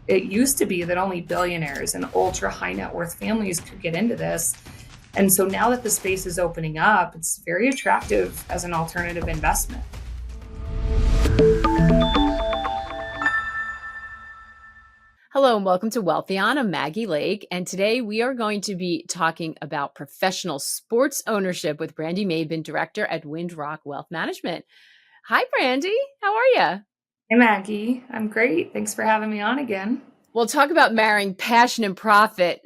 It used to be that only billionaires and ultra high net worth families could get into this. And so now that the space is opening up, it's very attractive as an alternative investment. Hello and welcome to Wealthion. I'm Maggie Lake, and today we are going to be talking about professional sports ownership with Brandy Maben, director at Windrock Wealth Management. Hi, Brandy. How are you? Hey, Maggie. I'm great. Thanks for having me on again. We'll talk about marrying passion and profit.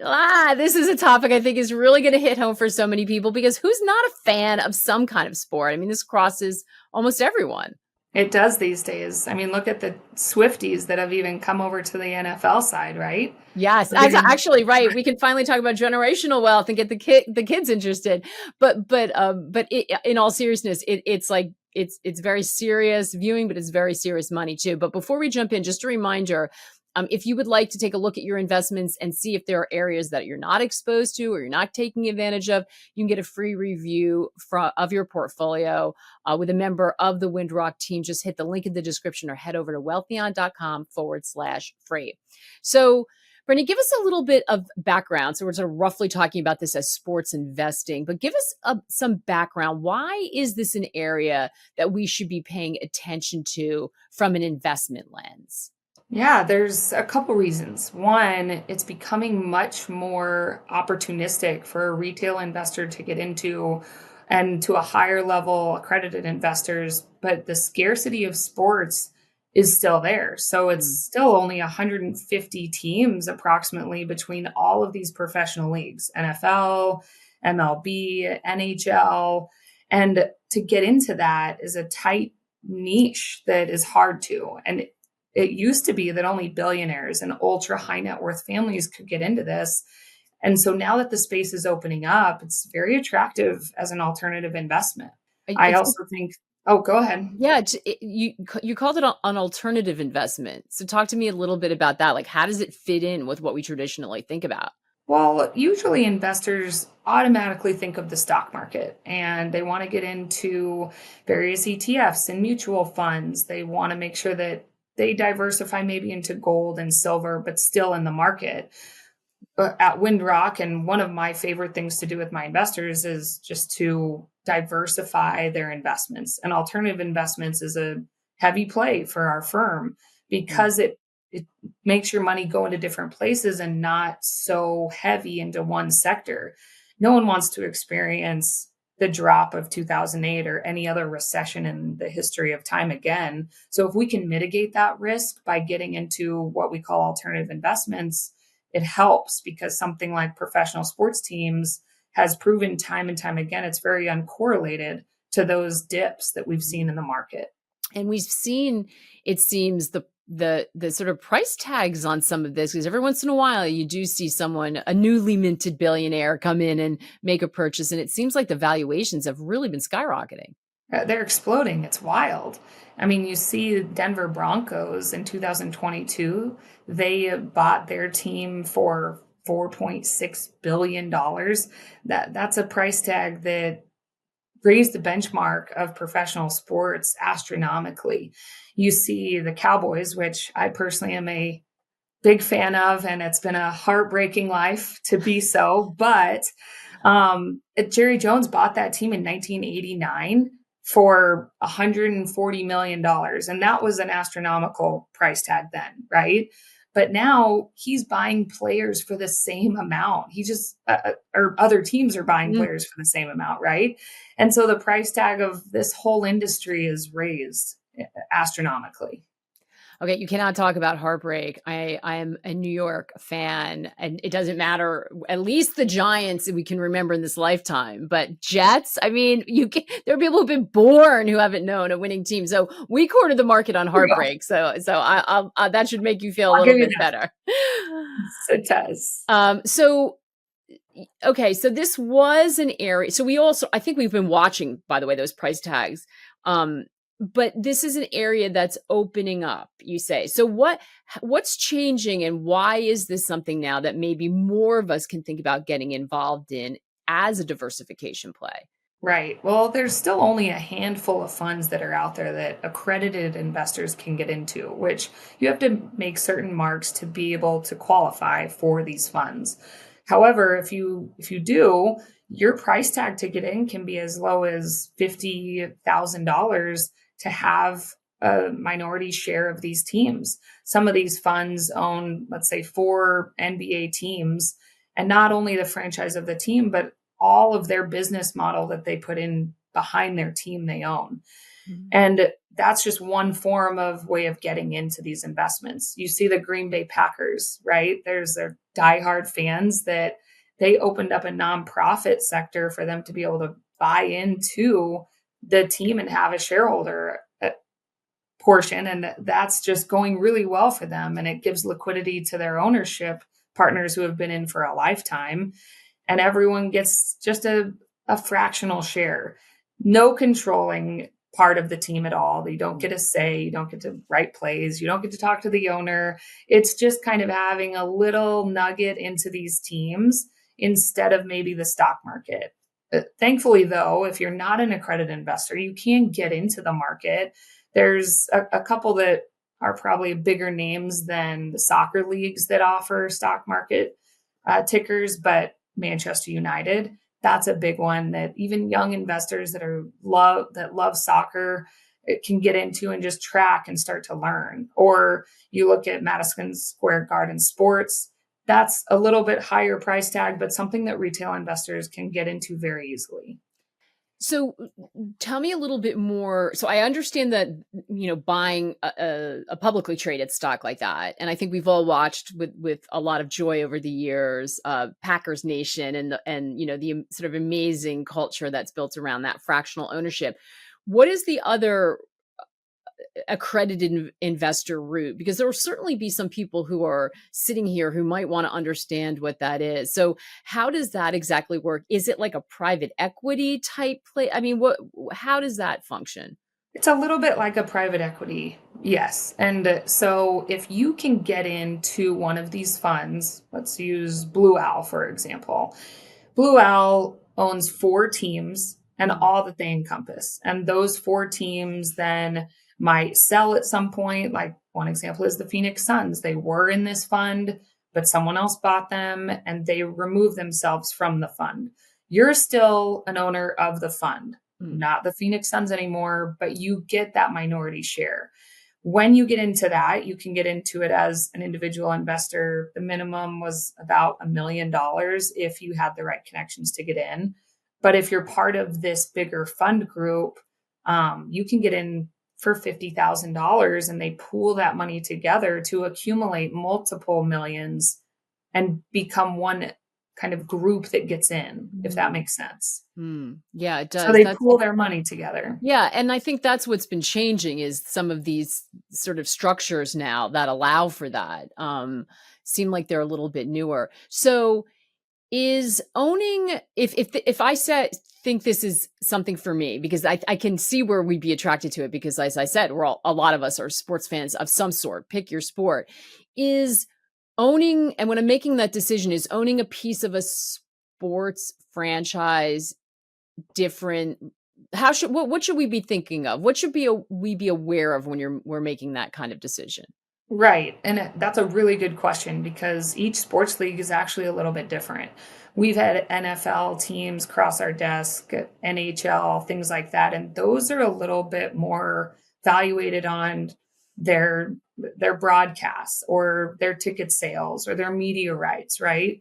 This is a topic I think is really going to hit home for so many people because who's not a fan of some kind of sport? I mean, this crosses almost everyone. It does these days. I mean, look at the Swifties that have even come over to the NFL side, right? Yes, that's actually right. We can finally talk about generational wealth and get the kids interested. In all seriousness, it's like it's very serious viewing, but it's very serious money too. But before we jump in, just a reminder. If you would like to take a look at your investments and see if there are areas that you're not exposed to or you're not taking advantage of, you can get a free review of your portfolio with a member of the Windrock team. Just hit the link in the description or head over to wealthion.com/free. So, Brittany, give us a little bit of background. So we're sort of roughly talking about this as sports investing, but give us some background. Why is this an area that we should be paying attention to from an investment lens? Yeah, there's a couple reasons. One, it's becoming much more opportunistic for a retail investor to get into and to a higher level accredited investors, but the scarcity of sports is still there. So it's still only 150 teams approximately between all of these professional leagues, NFL, MLB, NHL. And to get into that is a tight niche that is hard to. And it used to be that only billionaires and ultra high net worth families could get into this. And so now that the space is opening up, it's very attractive as an alternative investment. I also think, oh, go ahead. Yeah, you called it an alternative investment. So talk to me a little bit about that. Like, how does it fit in with what we traditionally think about? Well, usually investors automatically think of the stock market and they want to get into various ETFs and mutual funds. They want to make sure that they diversify maybe into gold and silver, but still in the market. But at Windrock, and one of my favorite things to do with my investors is just to diversify their investments. And alternative investments is a heavy play for our firm because it makes your money go into different places and not so heavy into one sector. No one wants to experience the drop of 2008 or any other recession in the history of time again. So if we can mitigate that risk by getting into what we call alternative investments, it helps because something like professional sports teams has proven time and time again, it's very uncorrelated to those dips that we've seen in the market. And we've seen, it seems, the sort of price tags on some of this, because every once in a while you do see someone, a newly minted billionaire, come in and make a purchase. And it seems like the valuations have really been skyrocketing. They're exploding. It's wild. I mean, you see Denver Broncos in 2022, they bought their team for $4.6 billion. That's a price tag that raised the benchmark of professional sports astronomically. You see the Cowboys, which I personally am a big fan of, and it's been a heartbreaking life to be so. But Jerry Jones bought that team in 1989 for $140 million. And that was an astronomical price tag then, right? But now he's buying players for the same amount. He just, or other teams are buying players for the same amount, right? And so the price tag of this whole industry is raised astronomically. Okay, you cannot talk about heartbreak. I am a New York fan, and it doesn't matter. At least the Giants we can remember in this lifetime, but Jets. I mean, there are people who've been born who haven't known a winning team. So we cornered the market on heartbreak. So I that should make you feel a little bit better. It does. Okay, so this was an area. So I think we've been watching, by the way, those price tags. But this is an area that's opening up, you say. So what's changing, and why is this something now that maybe more of us can think about getting involved in as a diversification play? Right. Well, there's still only a handful of funds that are out there that accredited investors can get into, which you have to make certain marks to be able to qualify for these funds. However, if you do, your price tag to get in can be as low as $50,000 to have a minority share of these teams. Some of these funds own, let's say, four NBA teams, and not only the franchise of the team, but all of their business model that they put in behind their team they own. Mhm. And that's just one form of way of getting into these investments. You see the Green Bay Packers, right? There's their diehard fans that they opened up a nonprofit sector for them to be able to buy into the team and have a shareholder portion. And that's just going really well for them. And it gives liquidity to their ownership partners who have been in for a lifetime, and everyone gets just a fractional share. No controlling part of the team at all. You don't get a say, you don't get to write plays, you don't get to talk to the owner. It's just kind of having a little nugget into these teams instead of maybe the stock market. Thankfully, though, if you're not an accredited investor, you can get into the market. There's a couple that are probably bigger names than the soccer leagues that offer stock market tickers, but Manchester United, that's a big one that even young investors that love soccer can get into and just track and start to learn. Or you look at Madison Square Garden Sports, that's a little bit higher price tag, but something that retail investors can get into very easily. So tell me a little bit more. So I understand that, buying a publicly traded stock like that, and I think we've all watched with a lot of joy over the years, Packers Nation and the sort of amazing culture that's built around that fractional ownership. What is the other accredited investor route? Because there will certainly be some people who are sitting here who might want to understand what that is. So how does that exactly work? Is it like a private equity type play? I mean, how does that function? It's a little bit like a private equity, yes. And so if you can get into one of these funds, let's use Blue Owl, for example. Blue Owl owns four teams and Mm, all that they encompass. And those four teams then might sell at some point. Like one example is the Phoenix Suns. They were in this fund, but someone else bought them and they removed themselves from the fund. You're still an owner of the fund, mm, not the Phoenix Suns anymore, but you get that minority share. When you get into that, you can get into it as an individual investor. The minimum was about $1 million if you had the right connections to get in. But if you're part of this bigger fund group, you can get in for $50,000 and they pool that money together to accumulate multiple millions and become one kind of group that gets in, if that mm, makes sense. Yeah, it So does. they That's pool their money together. Yeah, and I think that's what's been changing is some of these sort of structures now that allow for that. Seem like they're a little bit newer. So is owning if I said think this is something for me because I can see where we'd be attracted to it because as I said, a lot of us are sports fans of some sort. Pick your sport. Is owning and when I'm making that decision, is owning a piece of a sports franchise different? How should what should we be thinking of? What should we be aware of when we're making that kind of decision? Right. And that's a really good question because each sports league is actually a little bit different. We've had NFL teams cross our desk, NHL, things like that, and those are a little bit more valuated on their their broadcasts or their ticket sales or their media rights, right?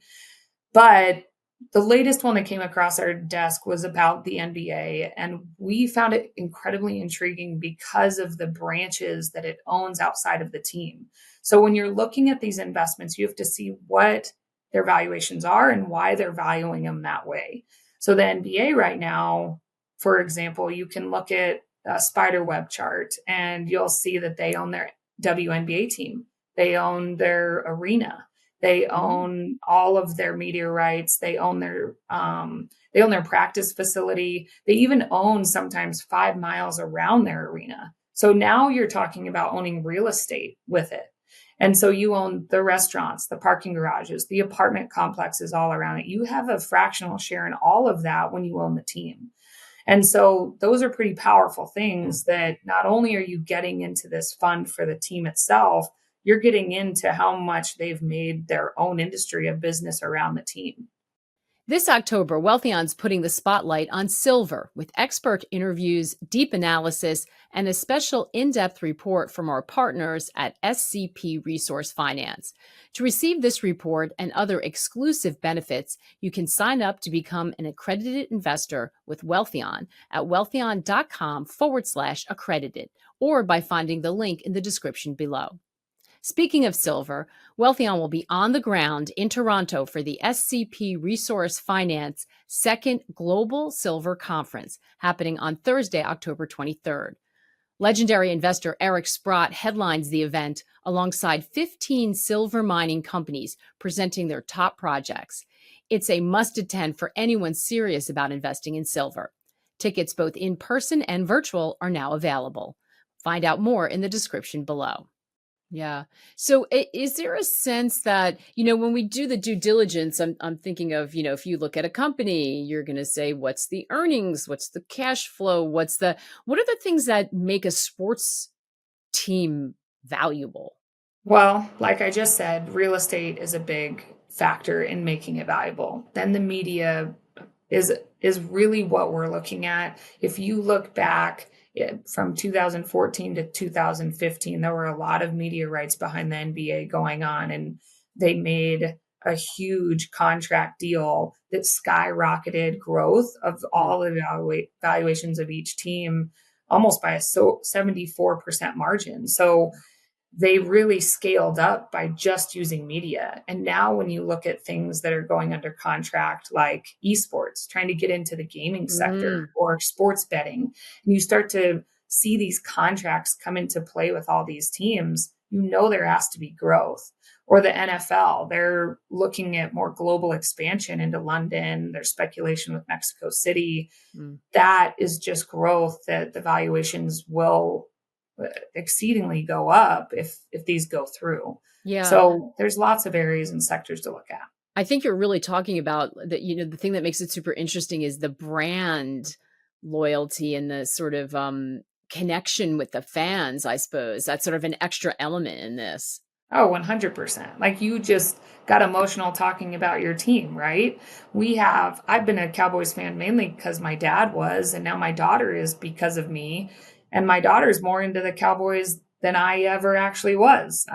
But the latest one that came across our desk was about the NBA, and we found it incredibly intriguing because of the branches that it owns outside of the team. So when you're looking at these investments, you have to see what their valuations are and why they're valuing them that way. So the NBA right now, for example, you can look at a spider web chart and you'll see that they own their WNBA team. They own their arena, they Mm, own all of their media rights. They own their practice facility. They even own sometimes 5 miles around their arena. So now you're talking about owning real estate with it. And so you own the restaurants, the parking garages, the apartment complexes all around it. You have a fractional share in all of that when you own the team. And so those are pretty powerful things that not only are you getting into this fund for the team itself, you're getting into how much they've made their own industry of business around the team. This October, Wealthion's putting the spotlight on silver with expert interviews, deep analysis, and a special in-depth report from our partners at SCP Resource Finance. To receive this report and other exclusive benefits, you can sign up to become an accredited investor with Wealthion at wealthion.com/accredited or by finding the link in the description below. Speaking of silver, Wealthion will be on the ground in Toronto for the SCP Resource Finance Second Global Silver Conference happening on Thursday, October 23rd. Legendary investor Eric Sprott headlines the event alongside 15 silver mining companies presenting their top projects. It's a must-attend for anyone serious about investing in silver. Tickets both in person and virtual are now available. Find out more in the description below. Yeah. So is there a sense that, when we do the due diligence, I'm thinking of, if you look at a company, you're going to say, what's the earnings? What's the cash flow? What are the things that make a sports team valuable? Well, like I just said, real estate is a big factor in making it valuable. Then the media is really what we're looking at. If you look back from 2014 to 2015, there were a lot of media rights behind the NBA going on, and they made a huge contract deal that skyrocketed growth of all the valuations of each team almost by a 74% margin. So they really scaled up by just using media. And now when you look at things that are going under contract, like eSports, trying to get into the gaming sector or sports betting, and you start to see these contracts come into play with all these teams, there has to be growth. Or the NFL, they're looking at more global expansion into London. There's speculation with Mexico City. That is just growth that the valuations will exceedingly go up if these go through. Yeah. So there's lots of areas and sectors to look at. I think you're really talking about that, the thing that makes it super interesting is the brand loyalty and the sort of connection with the fans, I suppose. That's sort of an extra element in this. Oh, 100%. Like you just got emotional talking about your team, right? I've been a Cowboys fan mainly because my dad was, and now my daughter is because of me. And my daughter's more into the Cowboys than I ever actually was.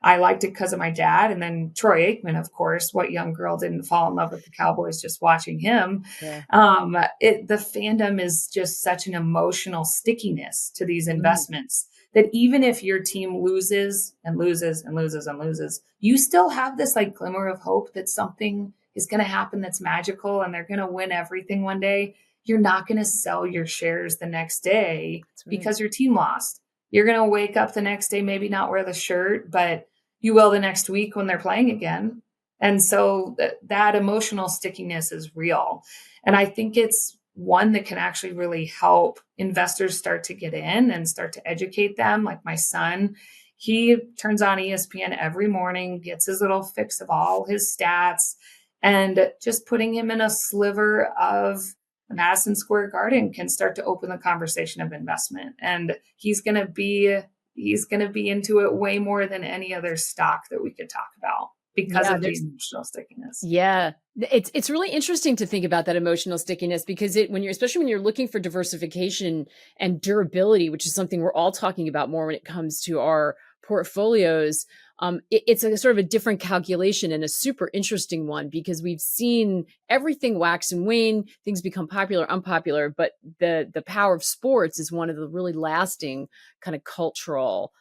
I liked it because of my dad. And then Troy Aikman, of course, what young girl didn't fall in love with the Cowboys just watching him? Yeah. The fandom is just such an emotional stickiness to these investments that even if your team loses and loses and loses and loses, you still have this like glimmer of hope that something is going to happen that's magical and they're going to win everything one day. You're not going to sell your shares the next day because your team lost. You're going to wake up the next day, maybe not wear the shirt, but you will the next week when they're playing again. And so that emotional stickiness is real. And I think it's one that can actually really help investors start to get in and start to educate them. Like my son, he turns on ESPN every morning, gets his little fix of all his stats, and just putting him in a sliver of Madison Square Garden can start to open the conversation of investment. And he's going to be into it way more than any other stock that we could talk about because of the emotional stickiness. Yeah. It's really interesting to think about that emotional stickiness because especially when you're looking for diversification and durability, which is something we're all talking about more when it comes to our portfolios, it's a sort of a different calculation and a super interesting one because we've seen everything wax and wane, things become popular, unpopular, but the power of sports is one of the really lasting kind of cultural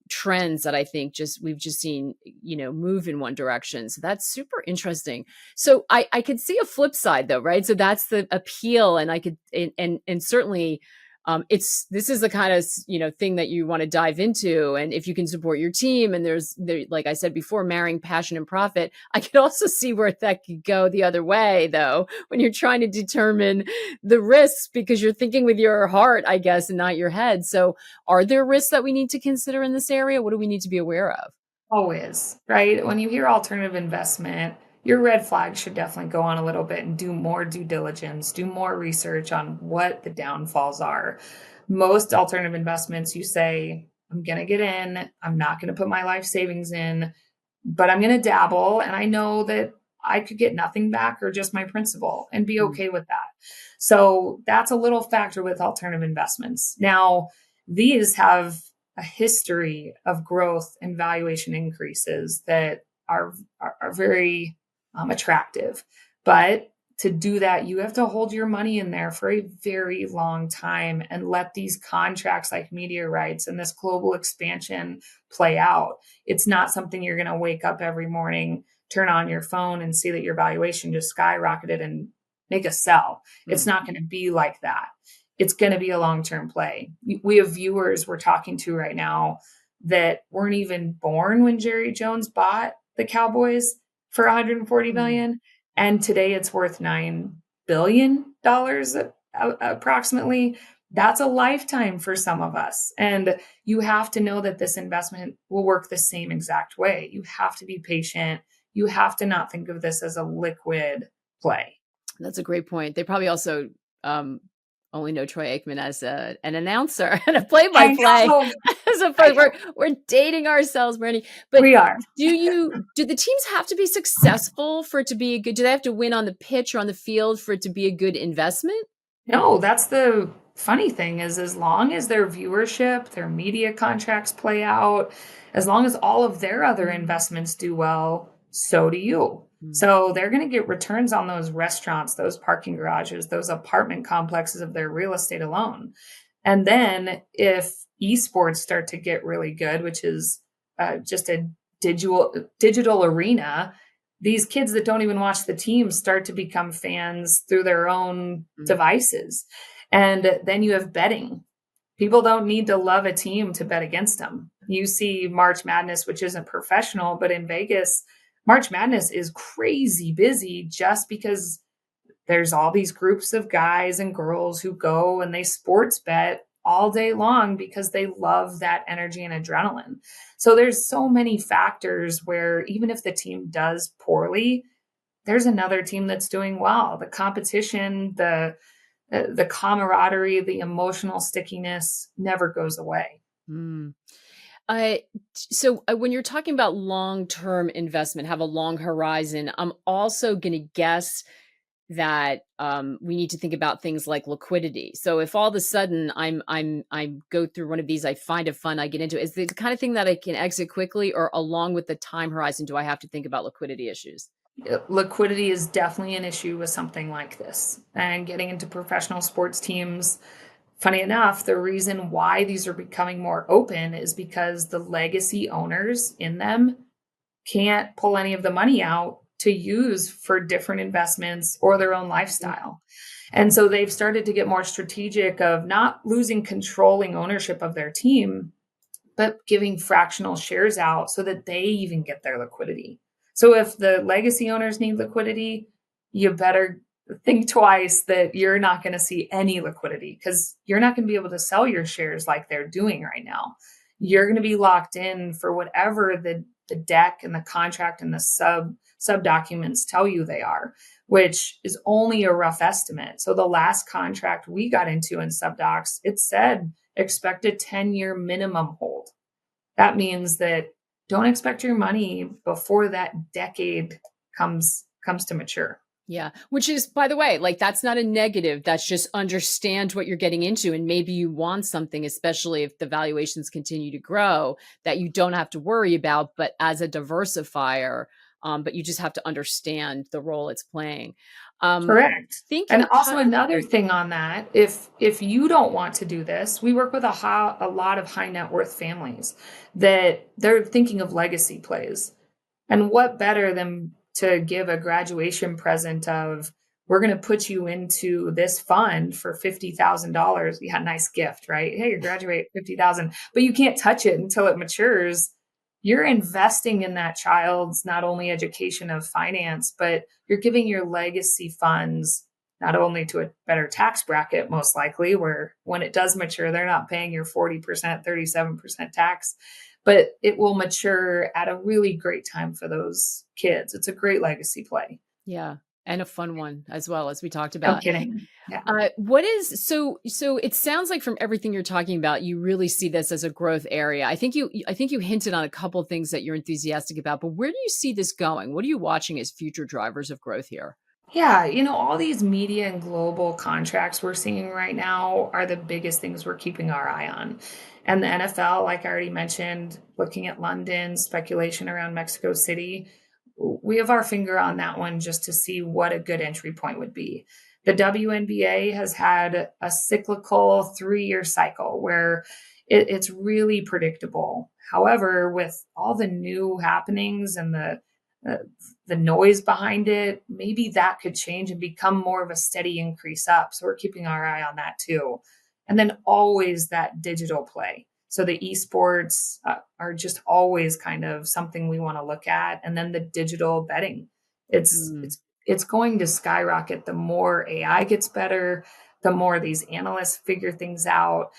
trends that I think we've just seen, move in one direction. So that's super interesting. So I could see a flip side though, right? So that's the appeal. And I could, and certainly, this is the kind of, thing that you want to dive into. And if you can support your team and there's like I said before, marrying passion and profit, I could also see where that could go the other way though, when you're trying to determine the risks because you're thinking with your heart, I guess, and not your head. So are there risks that we need to consider in this area? What do we need to be aware of? Always, right? When you hear alternative investment, your red flags should definitely go on a little bit and do more due diligence, do more research on what the downfalls are. Most alternative investments, you say, I'm going to get in, I'm not going to put my life savings in, but I'm going to dabble. And I know that I could get nothing back or just my principal and be Mm. okay with that. So that's a little factor with alternative investments. Now, these have a history of growth and valuation increases that are very attractive. But to do that, you have to hold your money in there for a very long time and let these contracts like media rights and this global expansion play out. It's not something you're going to wake up every morning, turn on your phone and see that your valuation just skyrocketed and make a sell. It's Mm. not going to be like that. It's going to be a long-term play. We have viewers we're talking to right now that weren't even born when Jerry Jones bought the Cowboys for 140 million. And today it's worth $9 billion approximately. That's a lifetime for some of us. And you have to know that this investment will work the same exact way. You have to be patient. You have to not think of this as a liquid play. That's a great point. They probably also only know Troy Aikman as an announcer and a I play-by-play. know. We're dating ourselves, Brandy. But We are. do the teams have to be successful for it to be a good? Do they have to win on the pitch or on the field for it to be a good investment? No, that's the funny thing is as long as their viewership, their media contracts play out, as long as all of their other investments do well, so do you. Mm. So they're going to get returns on those restaurants, those parking garages, those apartment complexes of their real estate alone. And then if eSports start to get really good, which is just a digital arena, these kids that don't even watch the team start to become fans through their own devices. And then you have betting. People don't need to love a team to bet against them. You see March Madness, which isn't professional, but in Vegas, March Madness is crazy busy just because there's all these groups of guys and girls who go and they sports bet all day long because they love that energy and adrenaline. So there's so many factors where even if the team does poorly, there's another team that's doing well. The competition, the camaraderie, the emotional stickiness never goes away. Mm. When you're talking about long-term investment, have a long horizon, I'm also going to guess that we need to think about things like liquidity. So if all of a sudden I go through one of these, I find a fund, I get into it, is it the kind of thing that I can exit quickly, or along with the time horizon, do I have to think about liquidity issues? Liquidity is definitely an issue with something like this. And getting into professional sports teams, funny enough, the reason why these are becoming more open is because the legacy owners in them can't pull any of the money out to use for different investments or their own lifestyle. And so they've started to get more strategic of not losing controlling ownership of their team, but giving fractional shares out so that they even get their liquidity. So if the legacy owners need liquidity, you better think twice that you're not going to see any liquidity because you're not going to be able to sell your shares like they're doing right now. You're going to be locked in for whatever the deck and the contract and the sub documents tell you they are, which is only a rough estimate. So the last contract we got into in sub docs, it said expect a 10-year minimum hold. That means that don't expect your money before that decade comes to mature. Yeah. Which is, by the way, like, that's not a negative. That's just understand what you're getting into. And maybe you want something, especially if the valuations continue to grow, that you don't have to worry about, but as a diversifier, but you just have to understand the role it's playing. Correct. Thinking, And also another thing on that, if you don't want to do this, we work with a lot of high net worth families that they're thinking of legacy plays. And what better than to give a graduation present of, we're going to put you into this fund for $50,000. Yeah, nice gift, right? Hey, you graduate 50,000, but you can't touch it until it matures. You're investing in that child's not only education of finance, but you're giving your legacy funds not only to a better tax bracket, most likely, where when it does mature, they're not paying your 40%, 37% tax, but it will mature at a really great time for those kids. It's a great legacy play. Yeah. And a fun one as well, as we talked No about. kidding. Yeah. What is so it sounds like from everything you're talking about, you really see this as a growth area. I think you hinted on a couple of things that you're enthusiastic about, but where do you see this going? What are you watching as future drivers of growth here? Yeah, all these media and global contracts we're seeing right now are the biggest things we're keeping our eye on. And the NFL, like I already mentioned, looking at London, speculation around Mexico City, we have our finger on that one just to see what a good entry point would be. The WNBA has had a cyclical 3-year cycle where it's really predictable. However, with all the new happenings and uh, the noise behind it, maybe that could change and become more of a steady increase up. So we're keeping our eye on that too. And then always that digital play. So the eSports are just always kind of something we want to look at. And then the digital betting, it's Mm, it's it's going to skyrocket the more AI gets better, the more these analysts figure things out.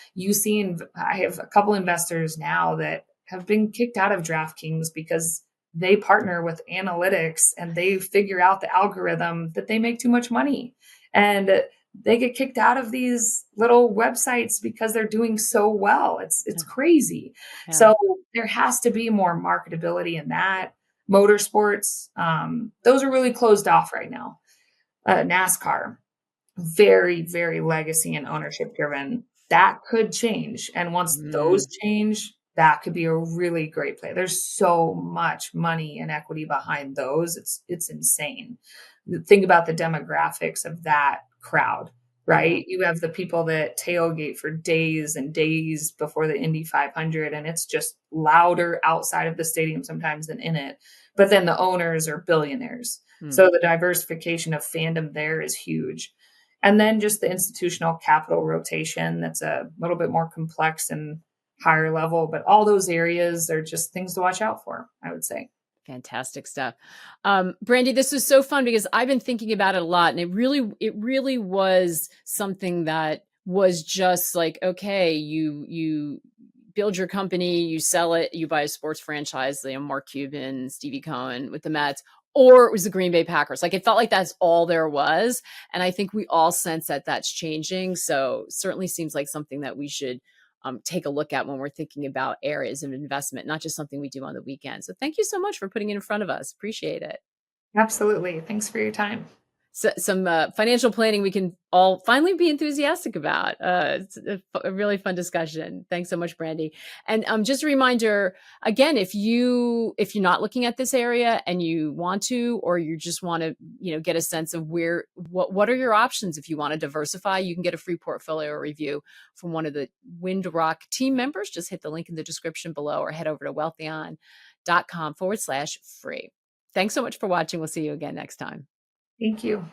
I have a couple investors now that have been kicked out of DraftKings because they partner with analytics and they figure out the algorithm that they make too much money. And they get kicked out of these little websites because they're doing so well. It's yeah, crazy. yeah. So there has to be more marketability in that. Motorsports, those are really closed off right now. NASCAR, very, very legacy and ownership driven. That could change. And once those Mm, change, that could be a really great play. There's so much money and equity behind those. It's insane. Think about the demographics of that crowd, yeah. right? You have the people that tailgate for days and days before the Indy 500, and it's just louder outside of the stadium sometimes than in it. But then the owners are billionaires. Mm. So the diversification of fandom there is huge. And then just the institutional capital rotation that's a little bit more complex and higher level. But all those areas are just things to watch out for, I would say. Fantastic stuff. Brandy, this was so fun because I've been thinking about it a lot, and it really was something that was just like, okay, you build your company, you sell it, you buy a sports franchise, Mark Cuban, Stevie Cohen with the Mets, or it was the Green Bay Packers. Like it felt like that's all there was, and I think we all sense that that's changing. So certainly seems like something that we should take a look at when we're thinking about areas of investment, not just something we do on the weekend. So thank you so much for putting it in front of us. Appreciate it. Absolutely. Thanks for your time. So, some financial planning we can all finally be enthusiastic about. It's a really fun discussion. Thanks so much, Brandy. And just a reminder again, if you're not looking at this area and you want to, or you just want to, get a sense of what are your options if you want to diversify, you can get a free portfolio review from one of the Windrock team members. Just hit the link in the description below, or head over to wealthion.com/free. Thanks so much for watching. We'll see you again next time. Thank you.